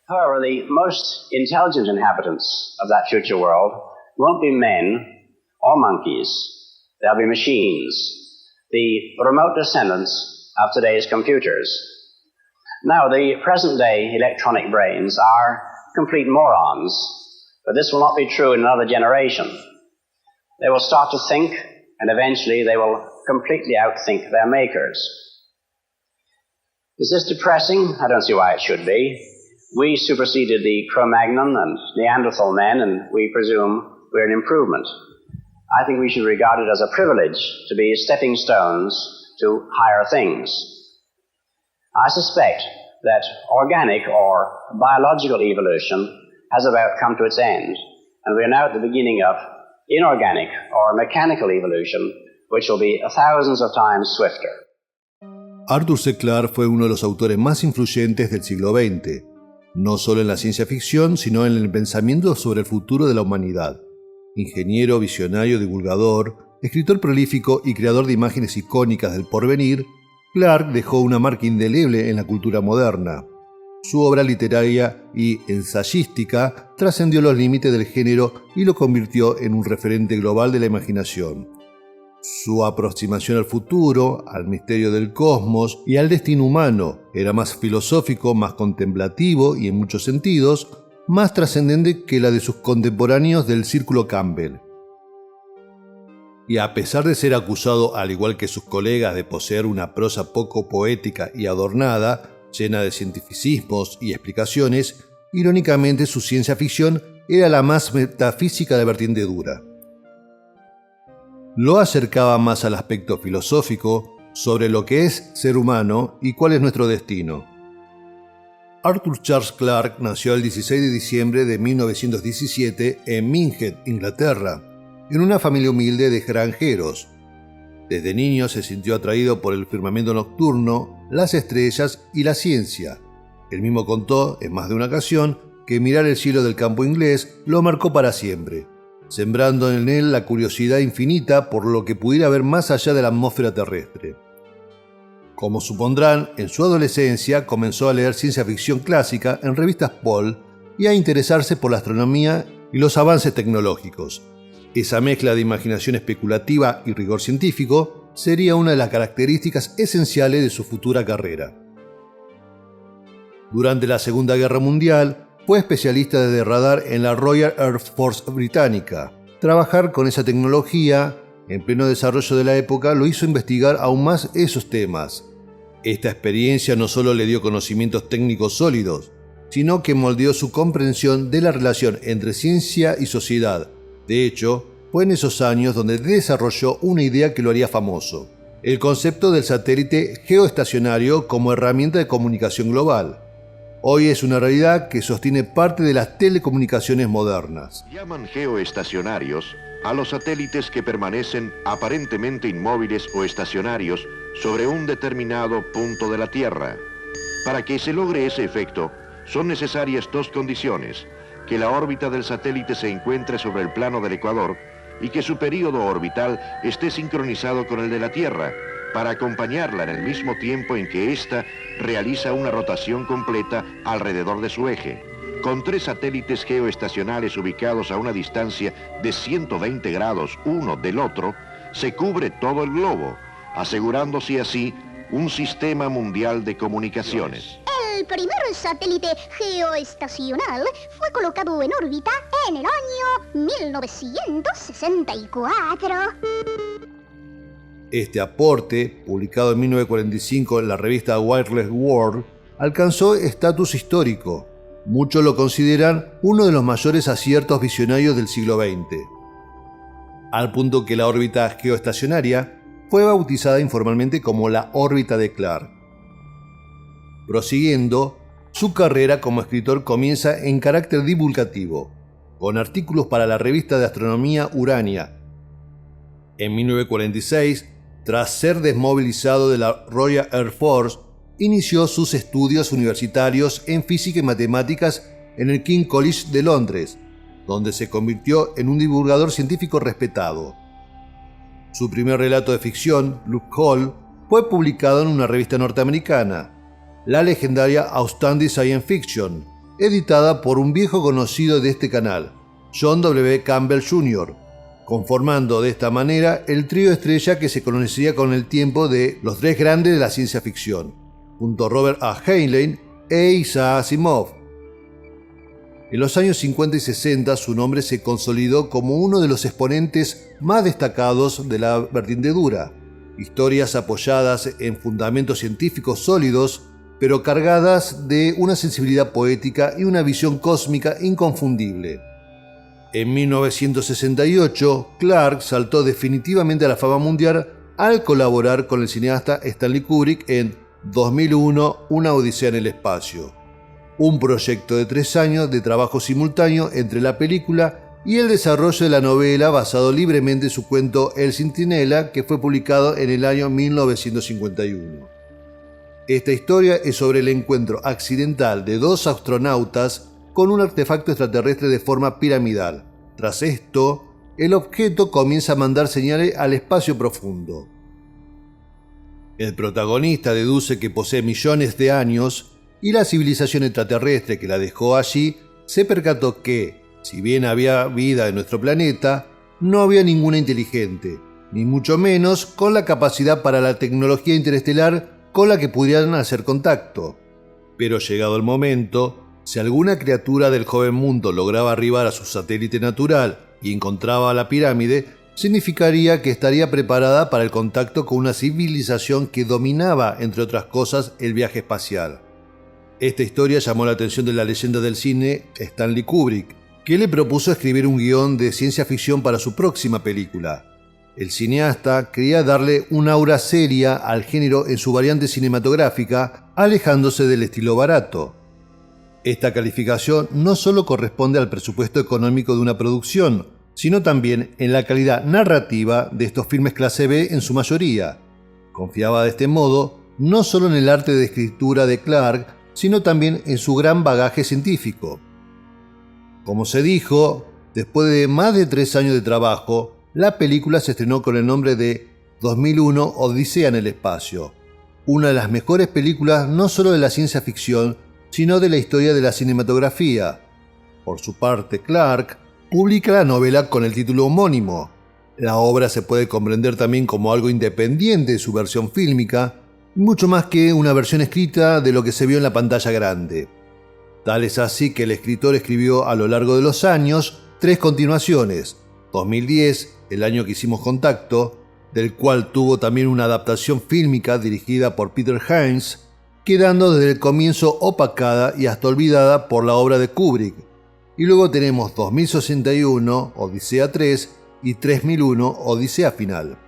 However, the most intelligent inhabitants of that future world won't be men or monkeys. They'll be machines, the remote descendants of today's computers. Now, the present-day electronic brains are complete morons, but this will not be true in another generation. They will start to think, and eventually they will completely outthink their makers. Is this depressing? I don't see why it should be. We superseded the Cro-Magnon and Neanderthal men, and we presume we're an improvement. I think we should regard it as a privilege to be stepping stones to higher things. I suspect that organic or biological evolution has about come to its end, and we are now at the beginning of inorganic or mechanical evolution, which will be thousands of times swifter. Arthur C. Clarke fue uno de los autores más influyentes del siglo XX, no solo en la ciencia ficción, sino en el pensamiento sobre el futuro de la humanidad. Ingeniero, visionario, divulgador, escritor prolífico y creador de imágenes icónicas del porvenir, Clarke dejó una marca indeleble en la cultura moderna. Su obra literaria y ensayística trascendió los límites del género y lo convirtió en un referente global de la imaginación. Su aproximación al futuro, al misterio del cosmos y al destino humano era más filosófico, más contemplativo y, en muchos sentidos, más trascendente que la de sus contemporáneos del Círculo Campbell. Y a pesar de ser acusado, al igual que sus colegas, de poseer una prosa poco poética y adornada, llena de cientificismos y explicaciones, irónicamente su ciencia ficción era la más metafísica de vertiente dura. Lo acercaba más al aspecto filosófico sobre lo que es ser humano y cuál es nuestro destino. Arthur Charles Clarke nació el 16 de diciembre de 1917 en Minghead, Inglaterra, en una familia humilde de granjeros. Desde niño se sintió atraído por el firmamento nocturno, las estrellas y la ciencia. Él mismo contó, en más de una ocasión, que mirar el cielo del campo inglés lo marcó para siempre, sembrando en él la curiosidad infinita por lo que pudiera ver más allá de la atmósfera terrestre. Como supondrán, en su adolescencia comenzó a leer ciencia ficción clásica en revistas Paul y a interesarse por la astronomía y los avances tecnológicos. Esa mezcla de imaginación especulativa y rigor científico sería una de las características esenciales de su futura carrera. Durante la Segunda Guerra Mundial, fue especialista de radar en la Royal Air Force británica. Trabajar con esa tecnología, en pleno desarrollo de la época, lo hizo investigar aún más esos temas. Esta experiencia no solo le dio conocimientos técnicos sólidos, sino que moldeó su comprensión de la relación entre ciencia y sociedad. De hecho, fue en esos años donde desarrolló una idea que lo haría famoso: el concepto del satélite geoestacionario como herramienta de comunicación global. Hoy es una realidad que sostiene parte de las telecomunicaciones modernas. Llaman geoestacionarios a los satélites que permanecen aparentemente inmóviles o estacionarios sobre un determinado punto de la Tierra. Para que se logre ese efecto, son necesarias dos condiciones: que la órbita del satélite se encuentre sobre el plano del ecuador y que su período orbital esté sincronizado con el de la Tierra, para acompañarla en el mismo tiempo en que ésta realiza una rotación completa alrededor de su eje. Con 3 satélites geoestacionales ubicados a una distancia de 120 grados uno del otro, se cubre todo el globo, asegurándose así un sistema mundial de comunicaciones. El primer satélite geoestacional fue colocado en órbita en el año 1964. Este aporte, publicado en 1945 en la revista Wireless World, alcanzó estatus histórico. Muchos lo consideran uno de los mayores aciertos visionarios del siglo XX. Al punto que la órbita geoestacionaria fue bautizada informalmente como la órbita de Clarke. Prosiguiendo, su carrera como escritor comienza en carácter divulgativo, con artículos para la revista de astronomía Urania. En 1946, tras ser desmovilizado de la Royal Air Force, inició sus estudios universitarios en física y matemáticas en el King's College de Londres, donde se convirtió en un divulgador científico respetado. Su primer relato de ficción, Luke Hall, fue publicado en una revista norteamericana, la legendaria Outstanding Science Fiction, editada por un viejo conocido de este canal, John W. Campbell Jr., conformando de esta manera el trío estrella que se conocería con el tiempo de los tres grandes de la ciencia ficción, junto a Robert A. Heinlein e Isaac Asimov. En los años 50 y 60 su nombre se consolidó como uno de los exponentes más destacados de la vertiente dura, historias apoyadas en fundamentos científicos sólidos, pero cargadas de una sensibilidad poética y una visión cósmica inconfundible. En 1968, Clarke saltó definitivamente a la fama mundial al colaborar con el cineasta Stanley Kubrick en 2001, Una odisea en el espacio, un proyecto de 3 años de trabajo simultáneo entre la película y el desarrollo de la novela basado libremente en su cuento El Centinela, que fue publicado en el año 1951. Esta historia es sobre el encuentro accidental de 2 astronautas con un artefacto extraterrestre de forma piramidal. Tras esto, el objeto comienza a mandar señales al espacio profundo. El protagonista deduce que posee millones de años y la civilización extraterrestre que la dejó allí se percató que, si bien había vida en nuestro planeta, no había ninguna inteligente, ni mucho menos con la capacidad para la tecnología interestelar con la que pudieran hacer contacto. Pero llegado el momento, si alguna criatura del joven mundo lograba arribar a su satélite natural y encontraba la pirámide, significaría que estaría preparada para el contacto con una civilización que dominaba, entre otras cosas, el viaje espacial. Esta historia llamó la atención de la leyenda del cine Stanley Kubrick, que le propuso escribir un guión de ciencia ficción para su próxima película. El cineasta quería darle una aura seria al género en su variante cinematográfica, alejándose del estilo barato. Esta calificación no solo corresponde al presupuesto económico de una producción, sino también en la calidad narrativa de estos filmes clase B en su mayoría. Confiaba de este modo no solo en el arte de escritura de Clarke, sino también en su gran bagaje científico. Como se dijo, después de más de 3 años de trabajo, la película se estrenó con el nombre de 2001 Odisea en el espacio, una de las mejores películas no solo de la ciencia ficción, sino de la historia de la cinematografía. Por su parte, Clarke publica la novela con el título homónimo. La obra se puede comprender también como algo independiente de su versión fílmica, mucho más que una versión escrita de lo que se vio en la pantalla grande. Tal es así que el escritor escribió a lo largo de los años 3 continuaciones: 2010, el año que hicimos contacto, del cual tuvo también una adaptación fílmica dirigida por Peter Hyams, quedando desde el comienzo opacada y hasta olvidada por la obra de Kubrick. Y luego tenemos 2061, Odisea 3, y 3001, Odisea Final.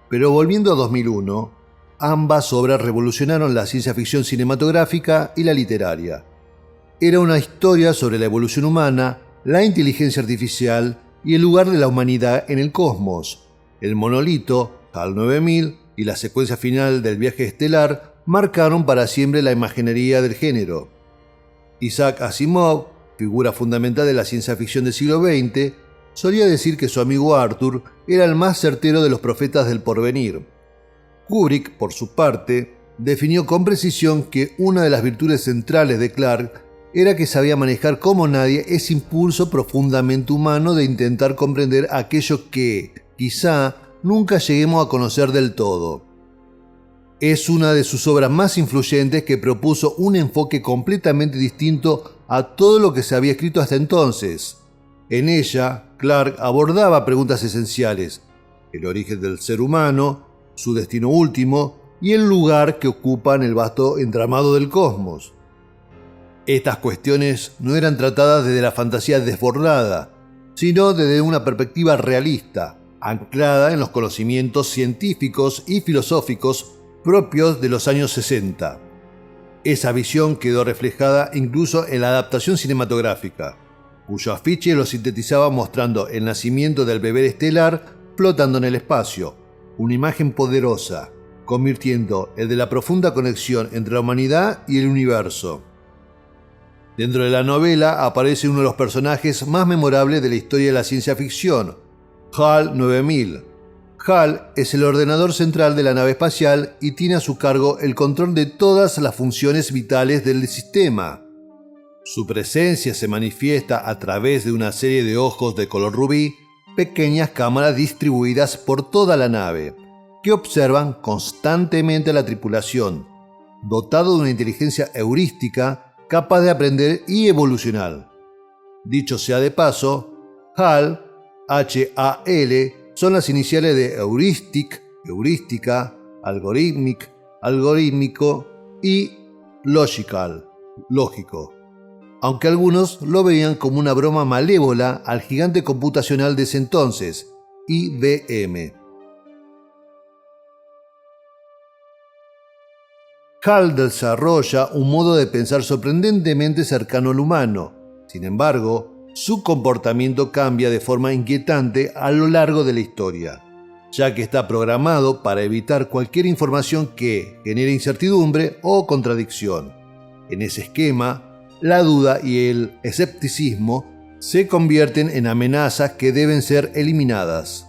Pero volviendo a 2001, ambas obras revolucionaron la ciencia ficción cinematográfica y la literaria. Era una historia sobre la evolución humana, la inteligencia artificial y el lugar de la humanidad en el cosmos. El monolito, HAL 9000 y la secuencia final del viaje estelar marcaron para siempre la imaginería del género. Isaac Asimov, figura fundamental de la ciencia ficción del siglo XX, solía decir que su amigo Arthur era el más certero de los profetas del porvenir. Kubrick, por su parte, definió con precisión que una de las virtudes centrales de Clarke era que sabía manejar como nadie ese impulso profundamente humano de intentar comprender aquello que, quizá, nunca lleguemos a conocer del todo. Es una de sus obras más influyentes que propuso un enfoque completamente distinto a todo lo que se había escrito hasta entonces. En ella, Clarke abordaba preguntas esenciales: el origen del ser humano, su destino último y el lugar que ocupa en el vasto entramado del cosmos. Estas cuestiones no eran tratadas desde la fantasía desbordada, sino desde una perspectiva realista, anclada en los conocimientos científicos y filosóficos propios de los años 60. Esa visión quedó reflejada incluso en la adaptación cinematográfica, cuyo afiche lo sintetizaba mostrando el nacimiento del bebé estelar flotando en el espacio, una imagen poderosa, convirtiendo el de la profunda conexión entre la humanidad y el universo. Dentro de la novela aparece uno de los personajes más memorables de la historia de la ciencia ficción, HAL 9000. HAL es el ordenador central de la nave espacial y tiene a su cargo el control de todas las funciones vitales del sistema. Su presencia se manifiesta a través de una serie de ojos de color rubí, pequeñas cámaras distribuidas por toda la nave, que observan constantemente a la tripulación, dotado de una inteligencia heurística capaz de aprender y evolucionar. Dicho sea de paso, HAL, H-A-L, son las iniciales de heuristic, heurística, algorithmic, algorítmico y logical, lógico, aunque algunos lo veían como una broma malévola al gigante computacional de ese entonces, IBM. HAL desarrolla un modo de pensar sorprendentemente cercano al humano. Sin embargo, su comportamiento cambia de forma inquietante a lo largo de la historia, ya que está programado para evitar cualquier información que genere incertidumbre o contradicción. En ese esquema, la duda y el escepticismo se convierten en amenazas que deben ser eliminadas.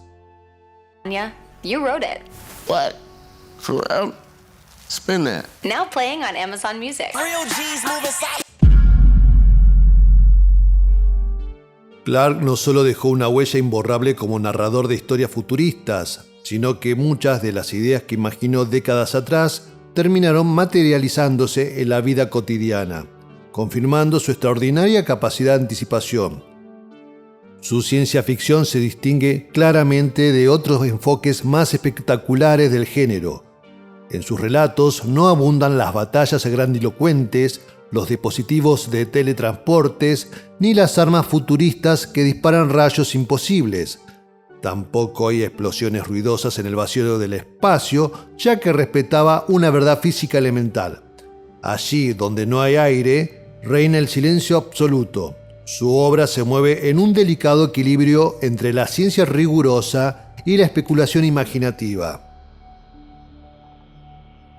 Yeah, you wrote it. What? For real? Spin that. Now playing on Amazon Music. Clarke no solo dejó una huella imborrable como narrador de historias futuristas, sino que muchas de las ideas que imaginó décadas atrás terminaron materializándose en la vida cotidiana, confirmando su extraordinaria capacidad de anticipación. Su ciencia ficción se distingue claramente de otros enfoques más espectaculares del género. En sus relatos no abundan las batallas grandilocuentes, los dispositivos de teletransportes, ni las armas futuristas que disparan rayos imposibles. Tampoco hay explosiones ruidosas en el vacío del espacio, ya que respetaba una verdad física elemental. Allí donde no hay aire, reina el silencio absoluto. Su obra se mueve en un delicado equilibrio entre la ciencia rigurosa y la especulación imaginativa.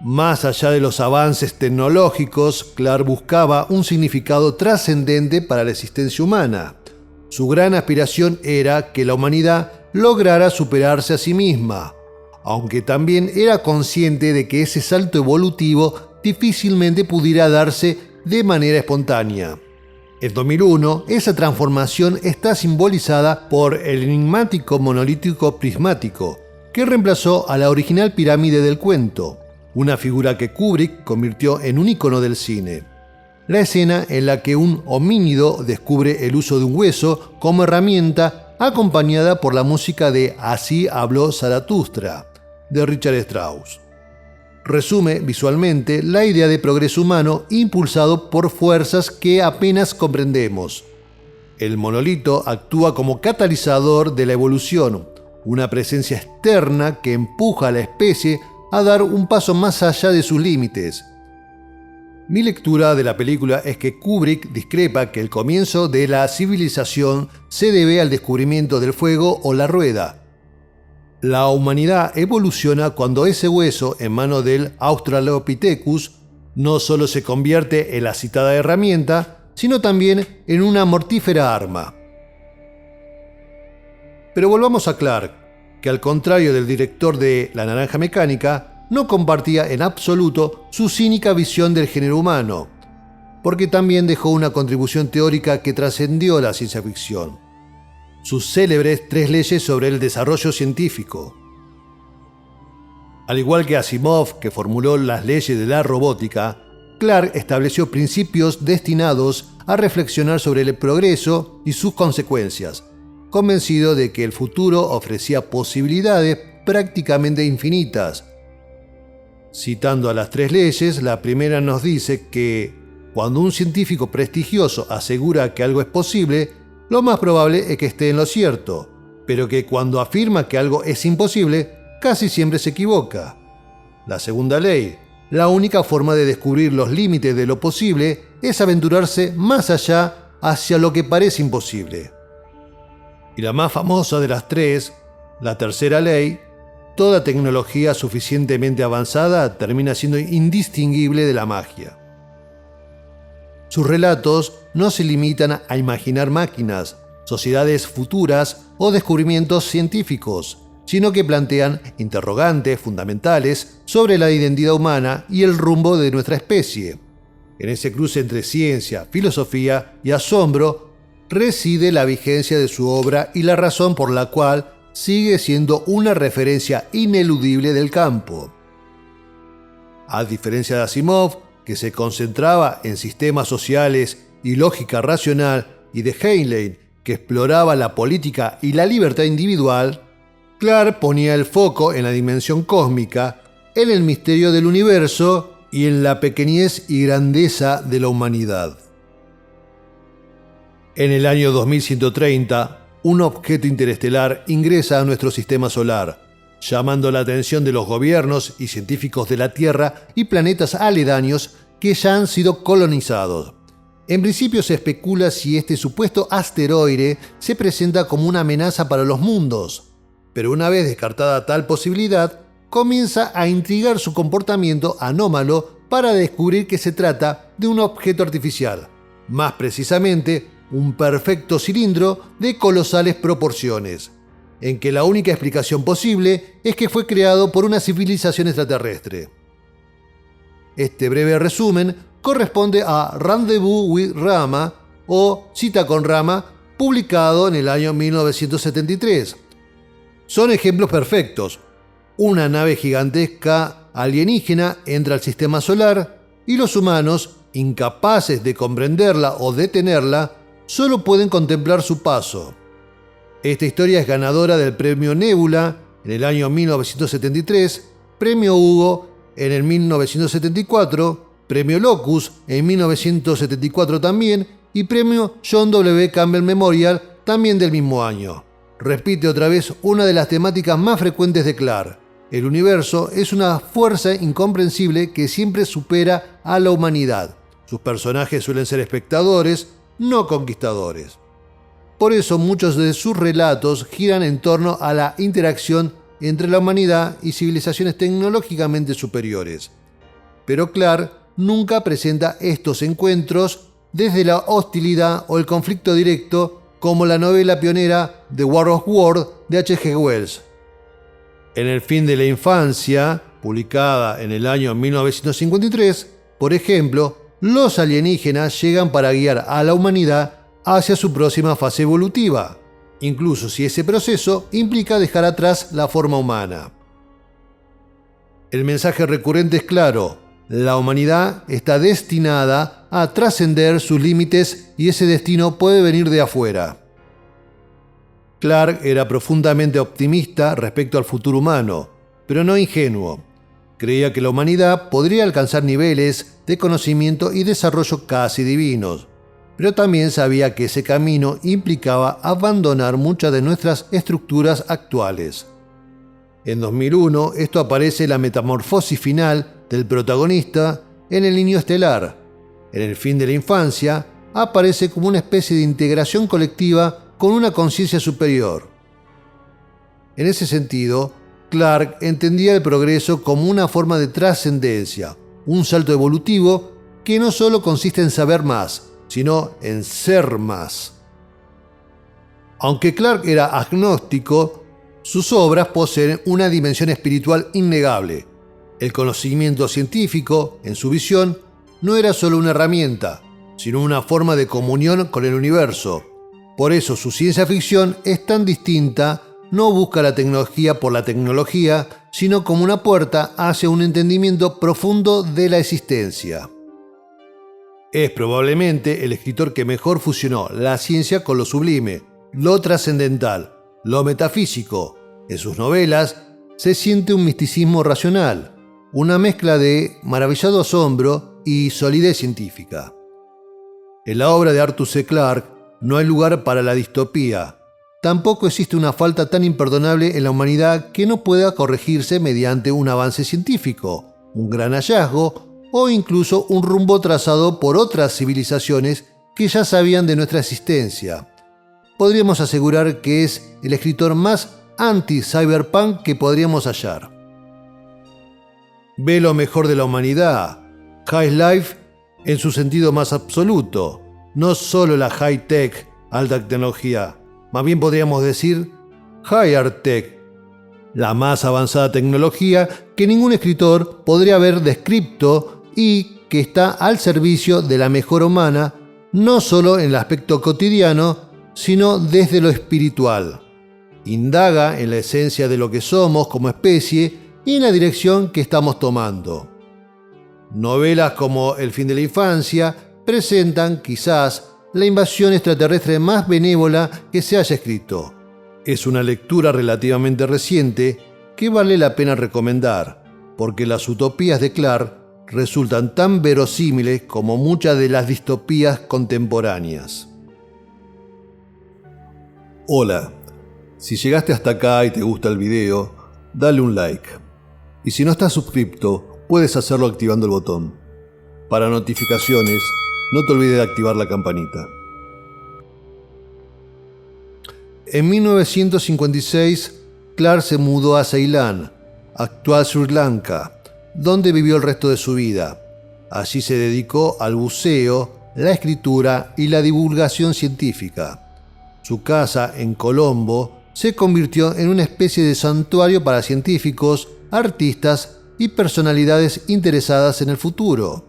Más allá de los avances tecnológicos, Clarke buscaba un significado trascendente para la existencia humana. Su gran aspiración era que la humanidad lograra superarse a sí misma, aunque también era consciente de que ese salto evolutivo difícilmente pudiera darse de manera espontánea. En 2001, esa transformación está simbolizada por el enigmático monolito prismático, que reemplazó a la original pirámide del cuento, una figura que Kubrick convirtió en un ícono del cine. La escena en la que un homínido descubre el uso de un hueso como herramienta, acompañada por la música de Así habló Zaratustra, de Richard Strauss. Resume visualmente la idea de progreso humano impulsado por fuerzas que apenas comprendemos. El monolito actúa como catalizador de la evolución, una presencia externa que empuja a la especie a dar un paso más allá de sus límites. Mi lectura de la película es que Kubrick discrepa que el comienzo de la civilización se debe al descubrimiento del fuego o la rueda. La humanidad evoluciona cuando ese hueso en manos del Australopithecus no solo se convierte en la citada herramienta, sino también en una mortífera arma. Pero volvamos a Clarke, que al contrario del director de La Naranja Mecánica, no compartía en absoluto su cínica visión del género humano, porque también dejó una contribución teórica que trascendió la ciencia ficción: sus célebres 3 leyes sobre el desarrollo científico. Al igual que Asimov, que formuló las leyes de la robótica, Clarke estableció principios destinados a reflexionar sobre el progreso y sus consecuencias, convencido de que el futuro ofrecía posibilidades prácticamente infinitas. Citando a las 3 leyes, la primera nos dice que cuando un científico prestigioso asegura que algo es posible, lo más probable es que esté en lo cierto, pero que cuando afirma que algo es imposible, casi siempre se equivoca. La segunda ley: la única forma de descubrir los límites de lo posible es aventurarse más allá hacia lo que parece imposible. Y la más famosa de las 3, la tercera ley: toda tecnología suficientemente avanzada termina siendo indistinguible de la magia. Sus relatos no se limitan a imaginar máquinas, sociedades futuras o descubrimientos científicos. sino que plantean interrogantes fundamentales sobre la identidad humana y el rumbo de nuestra especie. En ese cruce entre ciencia, filosofía y asombro reside la vigencia de su obra y la razón por la cual sigue siendo una referencia ineludible del campo. A diferencia de Asimov, que se concentraba en sistemas sociales y lógica racional, y de Heinlein, que exploraba la política y la libertad individual, Clarke ponía el foco en la dimensión cósmica, en el misterio del universo y en la pequeñez y grandeza de la humanidad. En el año 2130, un objeto interestelar ingresa a nuestro sistema solar, llamando la atención de los gobiernos y científicos de la Tierra y planetas aledaños que ya han sido colonizados. En principio se especula si este supuesto asteroide se presenta como una amenaza para los mundos, pero una vez descartada tal posibilidad, comienza a intrigar su comportamiento anómalo para descubrir que se trata de un objeto artificial, más precisamente un perfecto cilindro de colosales proporciones, en que la única explicación posible es que fue creado por una civilización extraterrestre. Este breve resumen corresponde a Rendezvous with Rama o Cita con Rama, publicado en el año 1973. Son ejemplos perfectos. Una nave gigantesca alienígena entra al sistema solar y los humanos, incapaces de comprenderla o detenerla, solo pueden contemplar su paso. Esta historia es ganadora del Premio Nebula en el año 1973, Premio Hugo en el 1974, Premio Locus en 1974 también y Premio John W. Campbell Memorial también del mismo año. Repite otra vez una de las temáticas más frecuentes de Clarke. El universo es una fuerza incomprensible que siempre supera a la humanidad. Sus personajes suelen ser espectadores, no conquistadores. Por eso muchos de sus relatos giran en torno a la interacción entre la humanidad y civilizaciones tecnológicamente superiores. Pero Clarke nunca presenta estos encuentros desde la hostilidad o el conflicto directo, como la novela pionera The War of Words de H.G. Wells. En El fin de la infancia, publicada en el año 1953, por ejemplo, los alienígenas llegan para guiar a la humanidad hacia su próxima fase evolutiva, incluso si ese proceso implica dejar atrás la forma humana. El mensaje recurrente es claro: la humanidad está destinada a trascender sus límites y ese destino puede venir de afuera. Clarke era profundamente optimista respecto al futuro humano, pero no ingenuo. Creía que la humanidad podría alcanzar niveles de conocimiento y desarrollo casi divinos, pero también sabía que ese camino implicaba abandonar muchas de nuestras estructuras actuales. En 2001, esto aparece en la metamorfosis final del protagonista en El niño estelar. En El fin de la infancia, aparece como una especie de integración colectiva con una conciencia superior. En ese sentido, Clarke entendía el progreso como una forma de trascendencia, un salto evolutivo que no solo consiste en saber más, sino en ser más. Aunque Clarke era agnóstico, sus obras poseen una dimensión espiritual innegable. El conocimiento científico, en su visión, no era solo una herramienta, sino una forma de comunión con el universo. Por eso su ciencia ficción es tan distinta, no busca la tecnología por la tecnología, sino como una puerta hacia un entendimiento profundo de la existencia. Es probablemente el escritor que mejor fusionó la ciencia con lo sublime, lo trascendental, lo metafísico. En sus novelas se siente un misticismo racional, una mezcla de maravillado asombro y solidez científica. En la obra de Arthur C. Clarke no hay lugar para la distopía. Tampoco existe una falta tan imperdonable en la humanidad que no pueda corregirse mediante un avance científico, un gran hallazgo o incluso un rumbo trazado por otras civilizaciones que ya sabían de nuestra existencia. Podríamos asegurar que es el escritor más anti-cyberpunk que podríamos hallar. Ve lo mejor de la humanidad, High Life en su sentido más absoluto, no solo la high-tech, alta tecnología, más bien podríamos decir higher tech, la más avanzada tecnología que ningún escritor podría haber descrito y que está al servicio de la mejora humana, no solo en el aspecto cotidiano, sino desde lo espiritual. Indaga en la esencia de lo que somos como especie y en la dirección que estamos tomando. Novelas como El fin de la infancia presentan, quizás, la invasión extraterrestre más benévola que se haya escrito. Es una lectura relativamente reciente que vale la pena recomendar, porque las utopías de Clarke resultan tan verosímiles como muchas de las distopías contemporáneas. Hola, si llegaste hasta acá y te gusta el video, dale un like. Y si no estás suscripto, puedes hacerlo activando el botón. Para notificaciones, no te olvides de activar la campanita. En 1956, Clarke se mudó a Ceilán, actual Sri Lanka, donde vivió el resto de su vida. Allí se dedicó al buceo, la escritura y la divulgación científica. Su casa en Colombo se convirtió en una especie de santuario para científicos, artistas y personalidades interesadas en el futuro.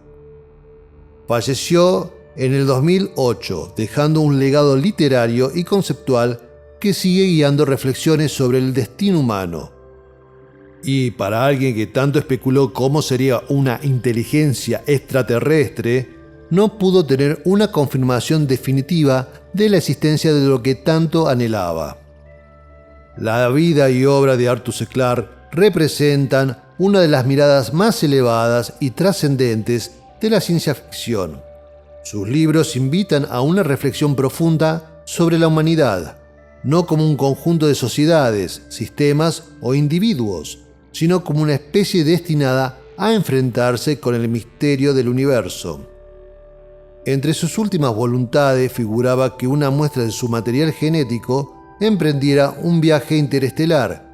Falleció en el 2008, dejando un legado literario y conceptual que sigue guiando reflexiones sobre el destino humano. Y para alguien que tanto especuló cómo sería una inteligencia extraterrestre, no pudo tener una confirmación definitiva de la existencia de lo que tanto anhelaba. La vida y obra de Arthur C. Clarke representan una de las miradas más elevadas y trascendentes de la ciencia ficción. Sus libros invitan a una reflexión profunda sobre la humanidad, no como un conjunto de sociedades, sistemas o individuos, sino como una especie destinada a enfrentarse con el misterio del universo. Entre sus últimas voluntades figuraba que una muestra de su material genético emprendiera un viaje interestelar,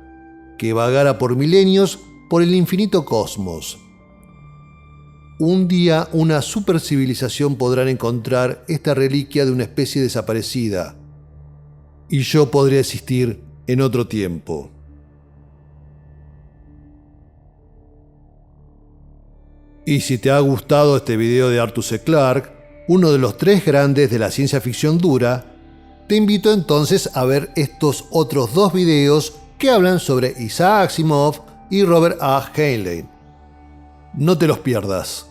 que vagara por milenios por el infinito cosmos. Un día una supercivilización podrá encontrar esta reliquia de una especie desaparecida, y yo podré existir en otro tiempo. Y si te ha gustado este video de Arthur C. Clarke, uno de los 3 grandes de la ciencia ficción dura, te invito entonces a ver estos otros 2 videos que hablan sobre Isaac Asimov y Robert A. Heinlein. No te los pierdas.